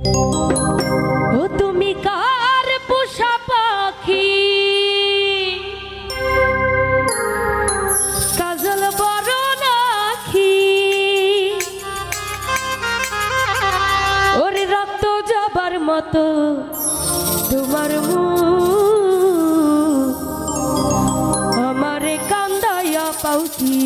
ও তুমি কার পোষা পাখি কাজল বড় নাখি ওরে রক্ত জবার মতো তোমার মুখ আমারে কান্দাইয়া পাউছি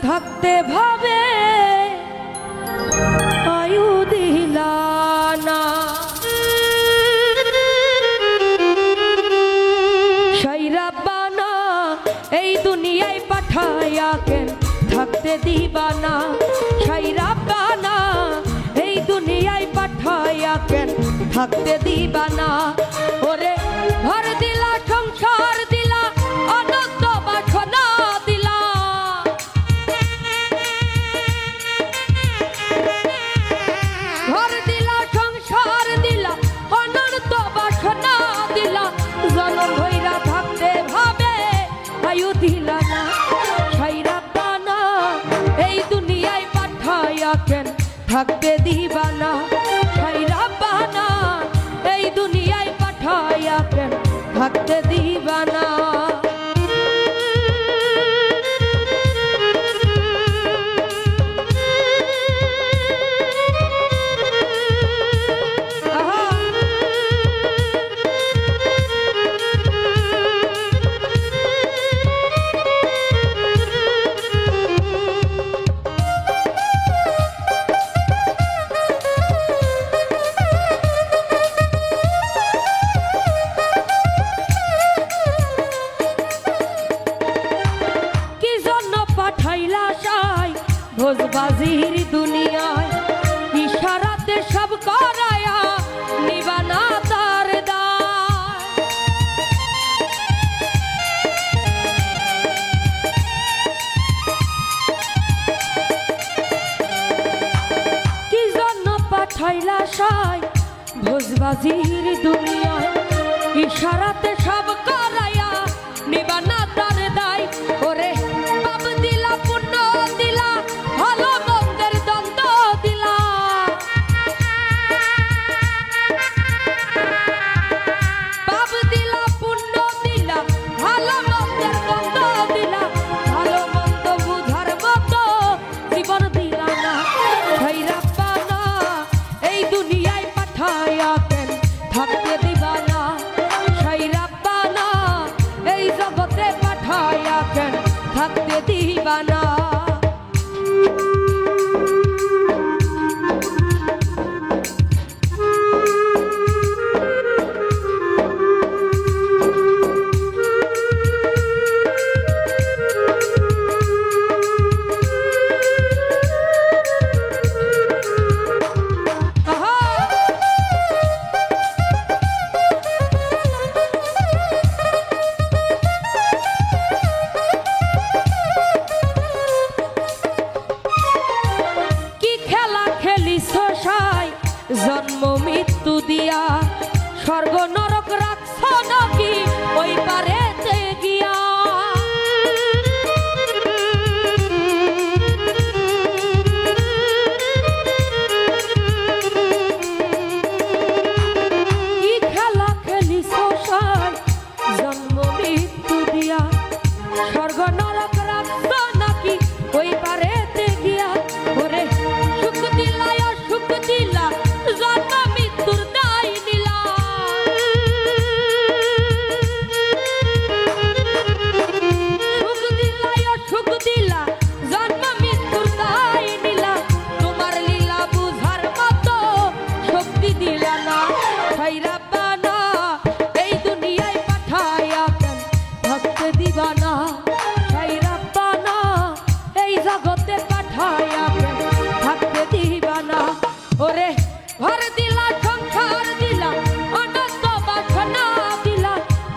থাকতে ভাবে আয়ু দিলা পাঠাইয়া কেন থাকতে দিবা না। ওরে ঘর দিলা সংসার দিলা আনন্দ বাসনা দিলা, ঘর দিলা সংসার দিলা আনন্দ বাসনা দিলা, জনম ভৈরা থাকতে ভাবে আয়ু দিলা না। ছাইরা পানা এই দুনিয়ায় পাঠাইয়া কেন থাকতে দিবা না। ছাইরা পানা এই দুনিয়ায় পাঠাইয়া কেন থাকতে দিবা না। ভোজবাজির দুনিয়ায় ইশারাতে সব করায়া নিবানা তার দায়। কি জন্য পাঠাইলা সাই ভোজবাজির দুনিয়ায় ইশারাতে সব করায়া নিবানা তার দায়। ওরে পাপ দিলা পুণ্য দিলা ভালো মন্দের দ্বন্দ্ব দিলা, পাপ দিলা পুণ্য দিলা ভালো মন্দের দ্বন্দ্ব দিলা, ভালো মন্দ বুঝার মতো জীবন দিলা না। ছাইরা পানা এই দুনিয়ায় পাঠাইয়া কেন থাকতে দিবা না। ছাইরা পানা এই জগতে পাঠাইয়া কেন থাকতে দিবা না। জন্ম মৃত্যু দিয়া স্বর্গ নরক রাখছ নাকি ওই পারেতে গিয়া, কি খেলা খেলিছ সাই জন্ম মৃত্যু দিয়া স্বর্গ নরক রাখছ নাকি ওই পারেতে গিয়া। ওরে সুখ দিলা সুখ দিলা জন্ম মৃত্যুর দায় নিলা, সুখ দিলা সুখ দিলা জন্ম মৃত্যুর দায় নিলা, তোমার লীলা বুঝার মতো শক্তি দিলা না। ছাইরা পানা এই দুনিয়ায় পাঠাইয়া কেন থাকতে দিবা না। ছাইরা পানা এই জগতে পাঠাইয়া কেন থাকতে দিবা না। ওরে ঘর দিলা সংসার দিলা আনন্দ বাসনা দিলা,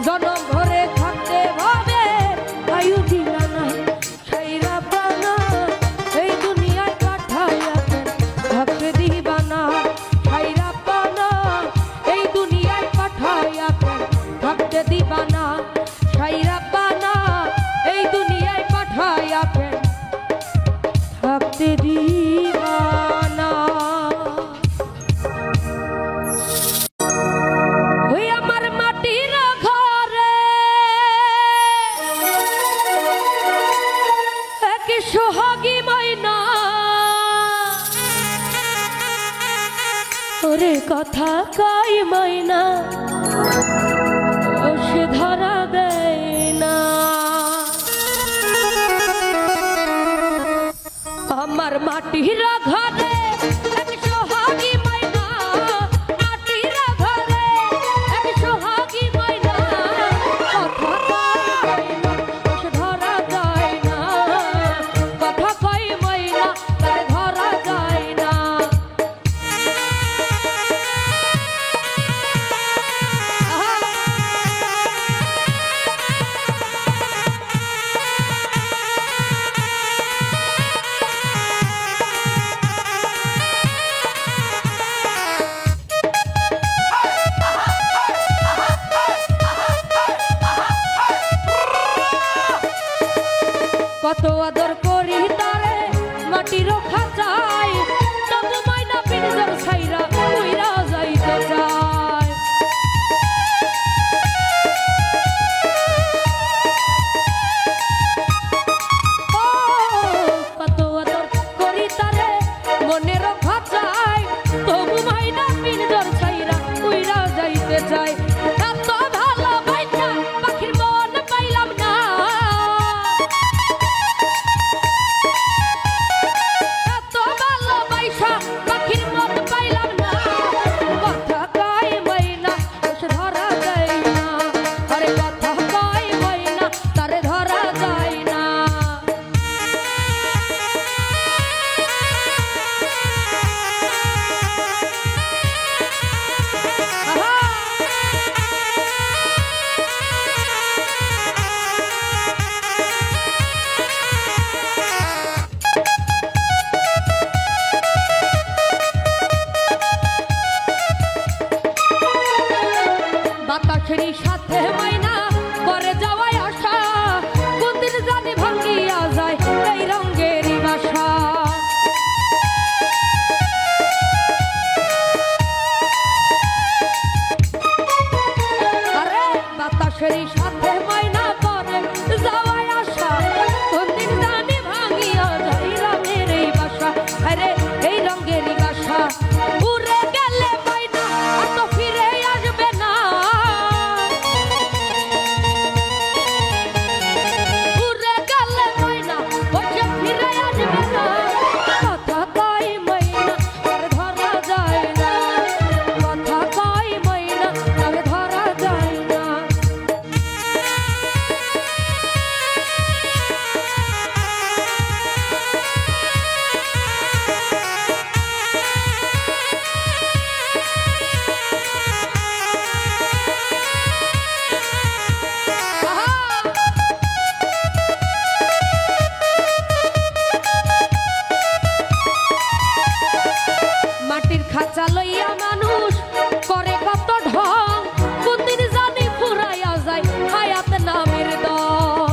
জনম ভরে থাকতে ভাবে আয়ু দিলা না। ছাইরা পানা এই দুনিয়ায় পাঠাইয়া কেন থাকতে দিবা না। ছাইরা পানা এই দুনিয়ায় পাঠাইয়া কেন থাকতে দিবা না। ছাইরা পানা এই দুনিয়ায় পাঠাইয়া কেন থাকতে দিবা না। ওই আমার মাটির ঘরে এক সোহাগী ময়না, ওরে কথা কই ময়না ও সে ধরা দেয় না। আমার মাটির ঘরে এক সোহাগী ময়না, মাটির ঘরে এক সোহাগী ময়না, কথা কই ময়না সে ধরা যায় না, কথা কই ময়না তারে ধরা যায় না। যায় এত ভালোবাসা পাখির মন পাইলাম না এত ভালোবাসা পাখির মন পাইলাম না কথা কয় ময়না সে ধরা যায় না আরে কথা কয় ময়না তারে ধরা যায় না বাতাসেরই সাথে ময়না করে যাওয়ায় আশা কোনদিন জানি ভাঙ্গিয়া যায় এই রঙেরই বাসা আরে বাতাসেরই সাথে ময়না করে যাওয়ায় আশা কোনদিন জানি ভাঙ্গিয়া যায় রঙের এই বাসা আরে এই রঙেরই বাসা উড়ে গেলে ময়না আর তো ফিরে আসবে না উড়ে গেলে ময়না ওই যে ফিরে আসবে না কথা কয় ময়না তার ধরা যায় না কথা কয় ময়না তার ধরা যায় না মাটির খাঁচা লইয়া মানুষ করে কত ঢং কোনদিন জানি ফুরাইয়া যায় হায়াত নামের দল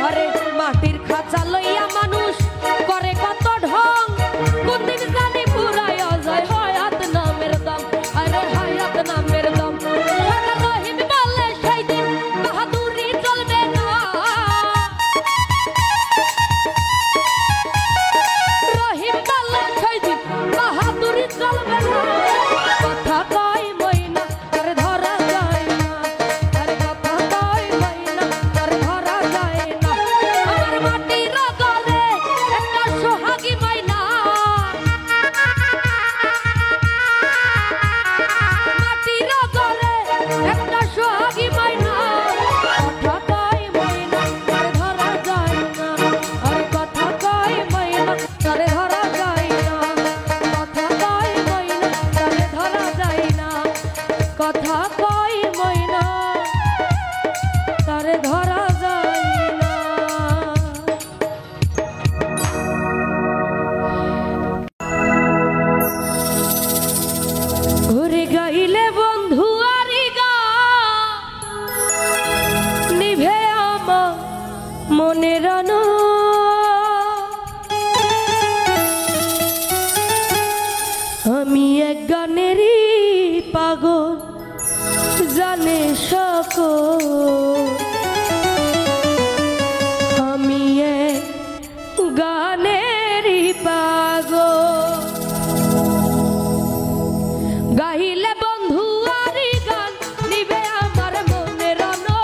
আরে মাটির খাঁচা লইয়া মানুষ করে কত ঢং কোনদিন জানি ফুরাইয়া যায় হায়াত নামের দম আরে হায়াত নামের দম সারা রহিম বলে সেই দিন বাহাদুরি চলবে না রহিম বলে সেই দিন বাহাদুরি চলবে না কথা কয় ময়না তার ধরা যায় না আরে কথা কয় ময়না তার ধরা যায় না আমার মাটির গলে একটা সোহাগী ময়না মাটির গলে একটা সোহাগী ময়না কথা কয় ময়না তার ধরা যায় না আরে কথা কয় ময়না তার ধরা যায় না কথা কয় ময়না তার ধরা যায় না কথা কয় ময়না তার ধরা যায় না ঘুরে গাইলে বন্ধু আরি গা নিভে আমার মনের আনো আমি এক গানেরই পাগল জানে সকল আমি এক গানেরই পাগল গাইলে বন্ধু আরি গান নিবে আমার মনের আনো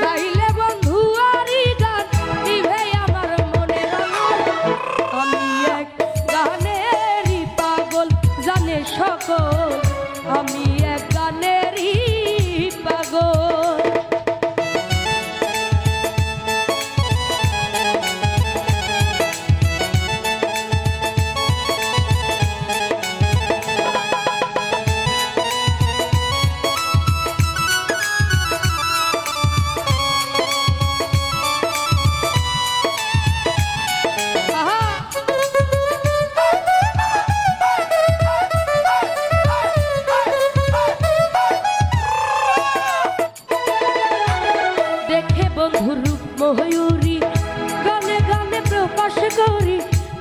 গাইলে বন্ধু আরি গান নিবে আমার মনের আনো আমি এক গানেরই পাগল জানে সকল আমি এক গানেরই পাগল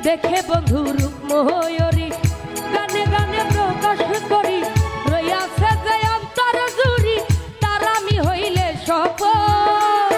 দেখে বন্ধু রূপ ময়ূরী গানে গানে প্রকাশ করি রইয়াছে যে অন্তর জুড়ি তার আমি হইলে সফল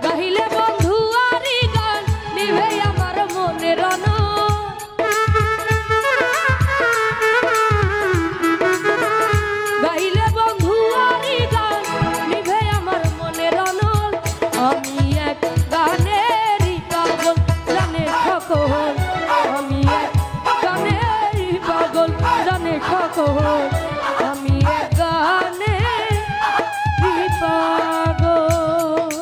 গাহিলে বন্ধু আরি গান নিভে আমার মনের রণ গাইলে বন্ধু আরি গান নিভে আমার মনের রণ আমি এক গানেরই পাগল জানে সকল আমি এক গানেরই পাগল জানে সকল আমি এক গানেরই পাগল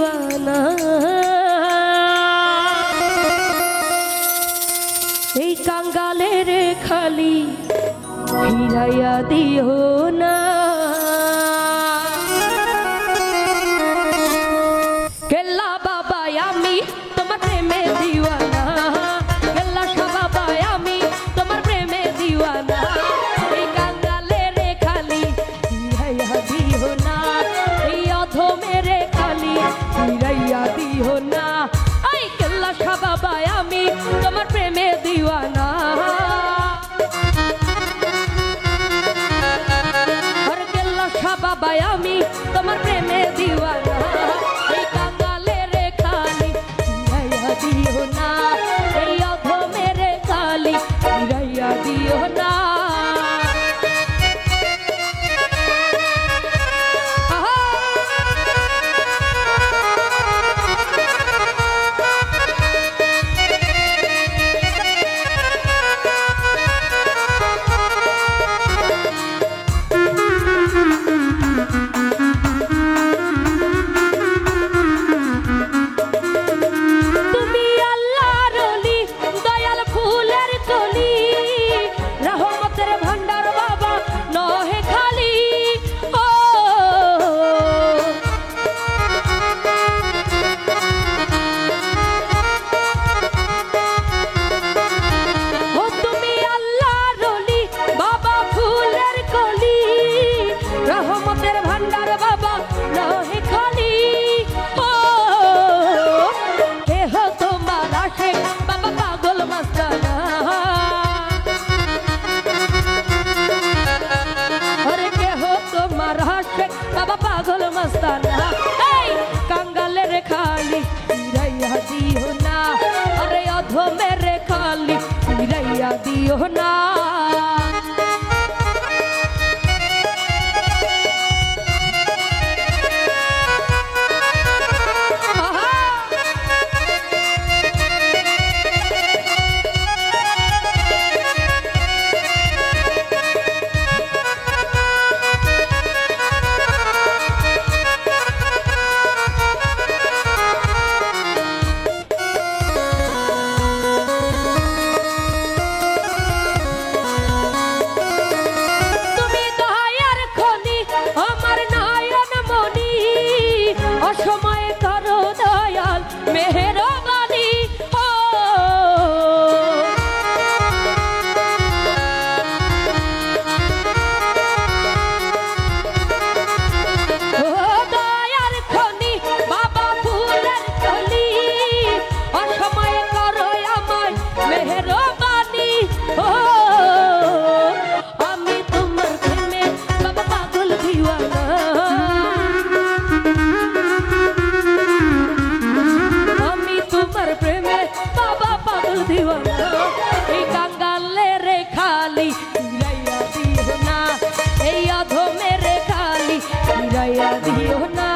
দিওয়ানা এই কাঙ্গালের খালি ফিরাইয়া দিও না কেল্লা বাবা আমি তোমার প্রেমে দিওয়ানা কেল্লা বাবা আমি তোমার প্রেমে দিওয়ানা এই কাঙ্গালের খালি ফিরাইয়া দিও না এই অধমের খালি ফিরাইয়া দিও না এই কেল্লা বাবা আমি তোমার প্রেমে দিওয়ানা বাবা আমি তোমার প্রেমে দিওয়ানা এই কাঙ্গালের খালি ফিরাইয়া দিও না এই অধমের খালি ফিরাইয়া দিও না বাবা পাগল মস্তানা এই কাঙ্গালের খালি ফিরাইয়া দিও না আরে অধমের খালি ফিরাইয়া দিও না এই কাঙ্গালের খালি ফিরাইয়া দিও না এই অধমের খালি ফিরাইয়া দিও না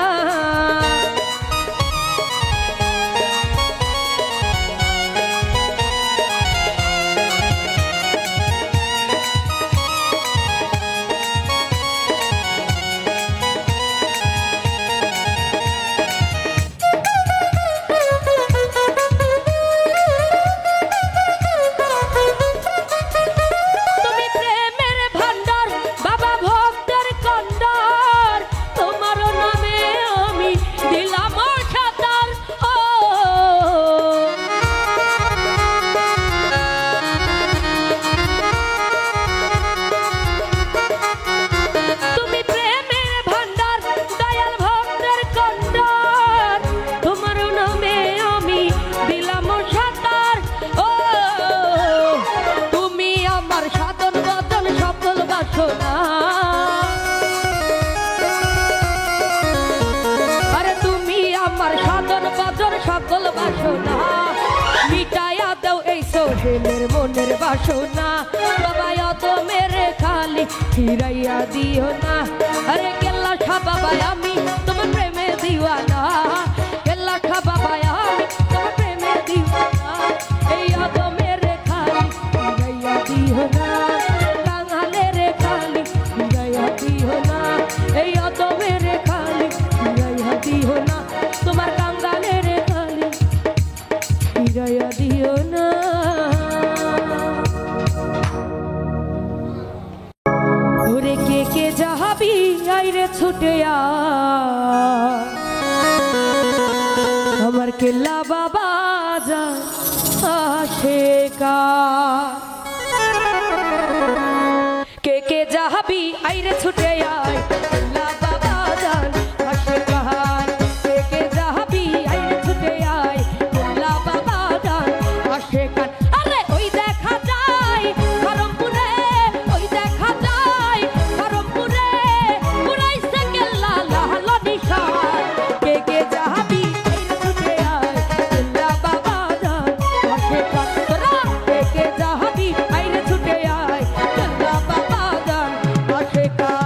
আরে তুমি আমার সাধন বাজন সকল বাসনা মিটাইয়া দাও এই সোহেলের মনের বাসনা বাবা অত মেরে খালি ফিরাইয়া দিও না আরে কেল্লা বাবা আমি তোমার প্রেমে দিওয়ানা কেল্লা বাবা আমি তোমার প্রেমে দিওয়ানা এই অত মেরে খালি ফিরাইয়া দিও না কাঙ্গালের খালি ফিরাইয়া দিও না এই অত মেরে খালি ফিরাইয়া দিও না তোমার কেল্লা বাবা যান আশেকার কে কে যাবি আইরে ছুটে আয় কেল্লা বাবা যান আশেকার কে কে যাবি আইরে ছুটে আয় কেল্লা বাবা যান আশেকার আরে ওই দেখা যায় ধরমপুরে ওই দেখা যায় ধরমপুরে উড়াইছে কেল্লা লাল নিশান কে কে যাবি আইরে ছুটে আয় কেল্লা বাবা যান আশেকার তোরা কে কে যাবি আইরে ছুটে আয় কেল্লা বাবা যান আশেকার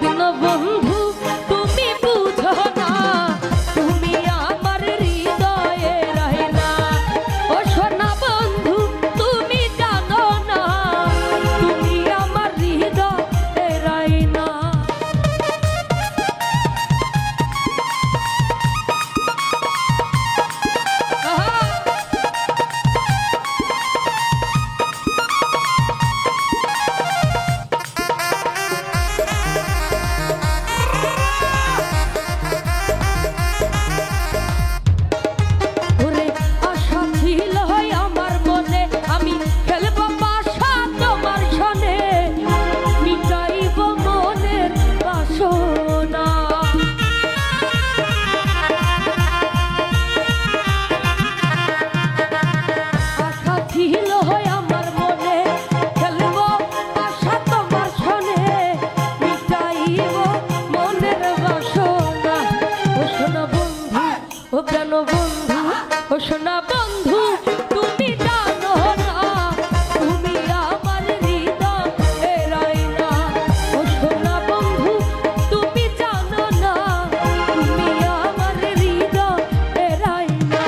দীনবন্ধু তুমি বুঝো না, তুমি আমার হৃদয়ে রহে না। ও সোনা বন্ধু তুমি জানো না, তুমি আমার হৃদয়ে রহে না। ও প্রাণ বন্ধু, ও সোনা বন্ধু তুমি জানো না, তুমি আমার হৃদয়ে রহে না। ও সোনা বন্ধু তুমি জানো না, তুমি আমার হৃদয়ে রহে না।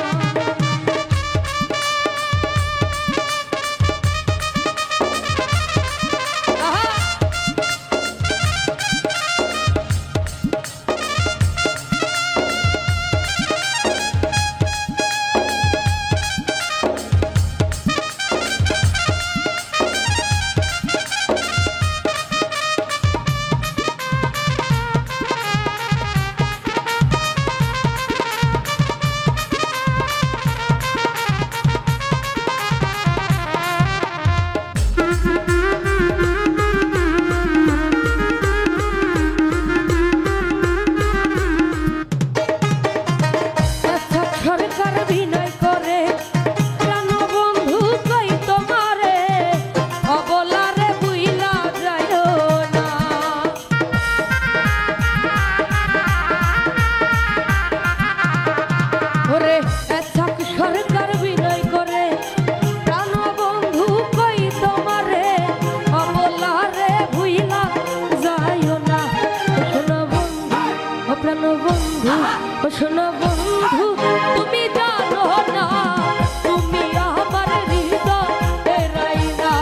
সরকার বিনয় করে প্রাণ বন্ধু কই তোমারে, অবলারে বুইলা যাইও না। ওরে এসক সরকার বিনয় করে প্রাণ বন্ধু কই তোমারে, অবলারে বুইলা যাইও না। সোনা বন্ধু, ও প্রাণ বন্ধু, ও সোনা বন্ধু তুমি জানো না, তুমি আমার হৃদয়ে রহে না।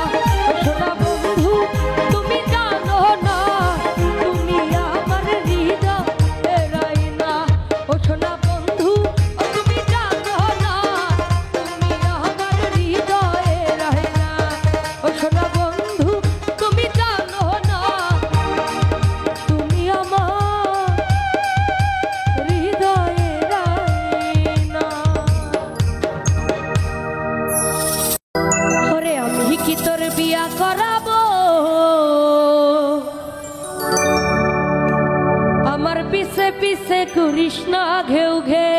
ও সোনা বন্ধু তুমি জানো না, তুমি আমার হৃদয়ে রহে না। ও সোনা বন্ধু তুমি জানো না, তুমি আমার হৃদয়ে রহে না। ও সোনা বন্ধু তুমি জানো না, তুমি আমার হৃদয়ে রহে না। ওরে আমি কি তোর বিয়া করাবো, আমার পিছে পিছে করিস না ঘেউ ঘে।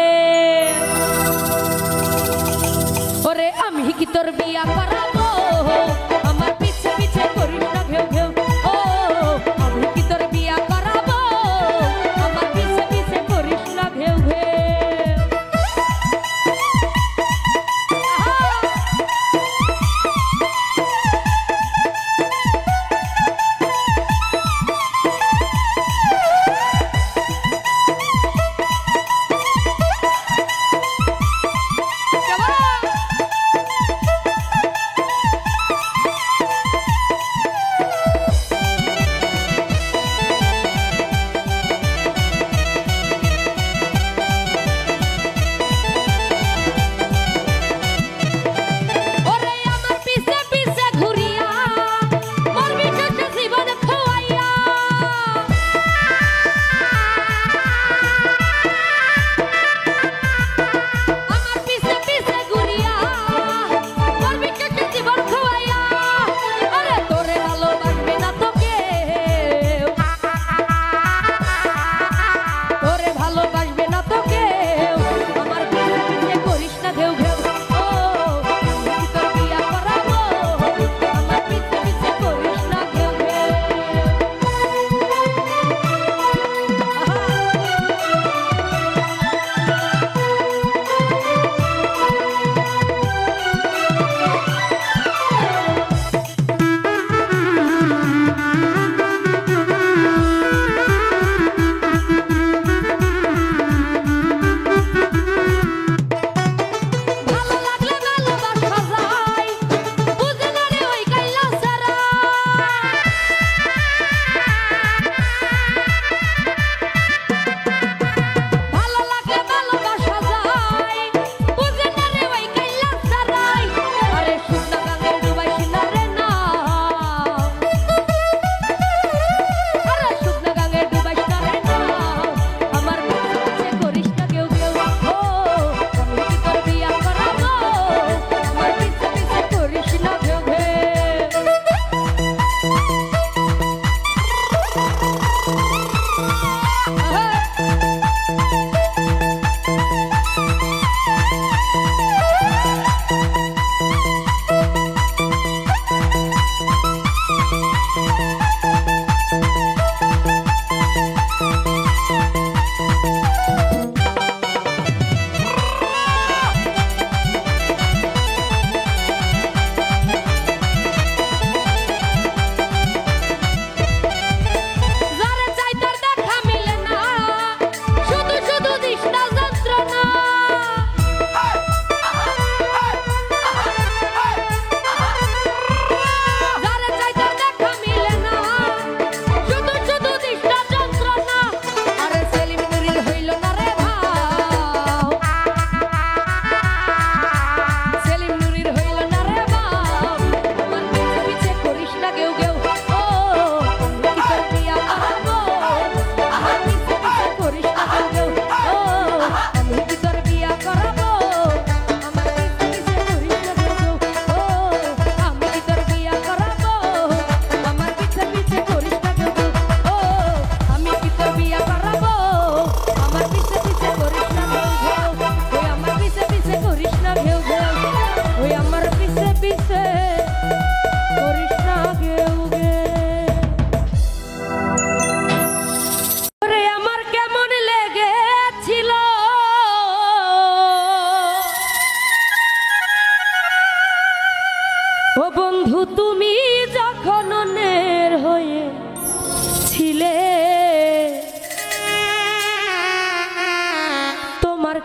ওরে আমি কি তোর বিয়া করাবো, আমার পিছে পিছে করিস না ঘেউ ঘেউ। ও আমি কি তোর বিয়া করাবো, আমার পিছে পিছে করিস না ঘেউ ঘেউ।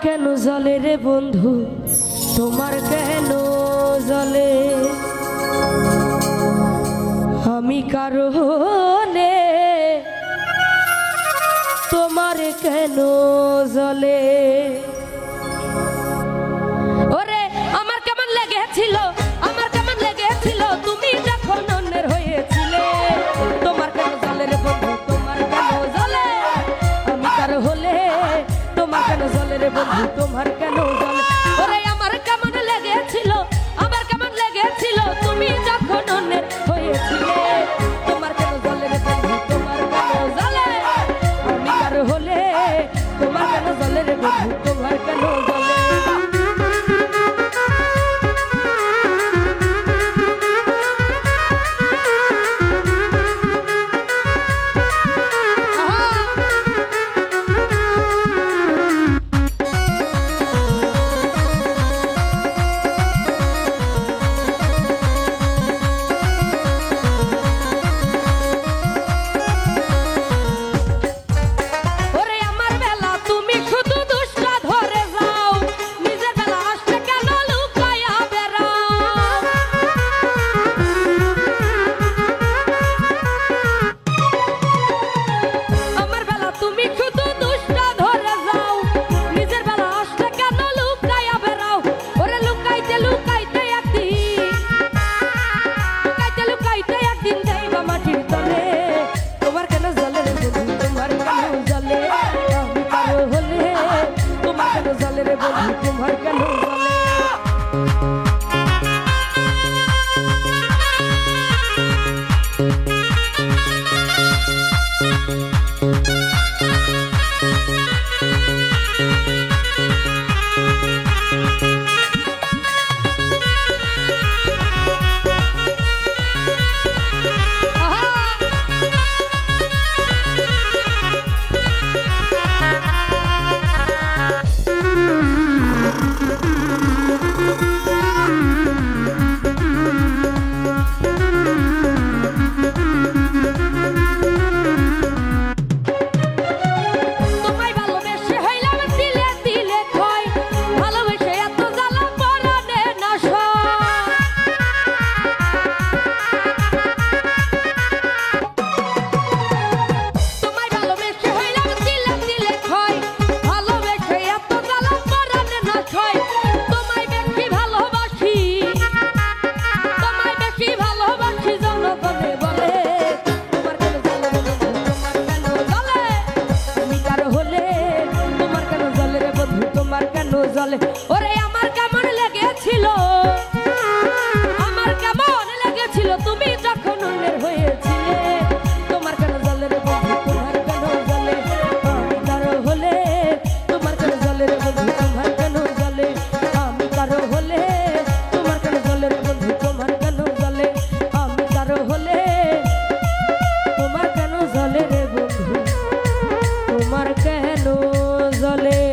কেন জ্বলে রে বন্ধু, তোমার কেন জ্বলে? আমি কারো হলে তোমার কেন জ্বলে? ওরে আমার কেমন লেগেছিল, আমার কেমন লেগেছিল তুমি যখন অন্যের হয়েছিলে। তোমার কেন জ্বলে রে বন্ধু, তোমার কেন জ্বলে? আমি কারো হলে তোমার কেন জ্বলে রে বন্ধু, তোমার কেন জ্বলে? ওরে আমার কেমন লেগেছিল, আমার কেমন লেগেছিল তুমি যখন অন্যের হয়েছিলে। তোমার কেন জ্বলে রে বন্ধু, তোমার কেন জ্বলে? আমি কারো হলে তোমার কেন জ্বলে রে বন্ধু, তোমার কেন জ্বলে? তোমার কেন জ্বলে? জ্বলে? ওরে আমার কেমন লেগেছিল, আমার কেমন লেগেছিল তুমি যখন অন্যের হয়েছিলে। তোমার কেন জ্বলে রে বন্ধু, তোমার কেন জ্বলে? আমি কারো হলে তোমার কেন জ্বলে রে বন্ধু, তোমার কেন জ্বলে? আমি কারো হলে তোমার কেন জ্বলে রে বন্ধু, তোমার কেন জ্বলে? আমি কারো হলে তোমার কেন জ্বলে রে বন্ধু, তোমার কেন জ্বলে?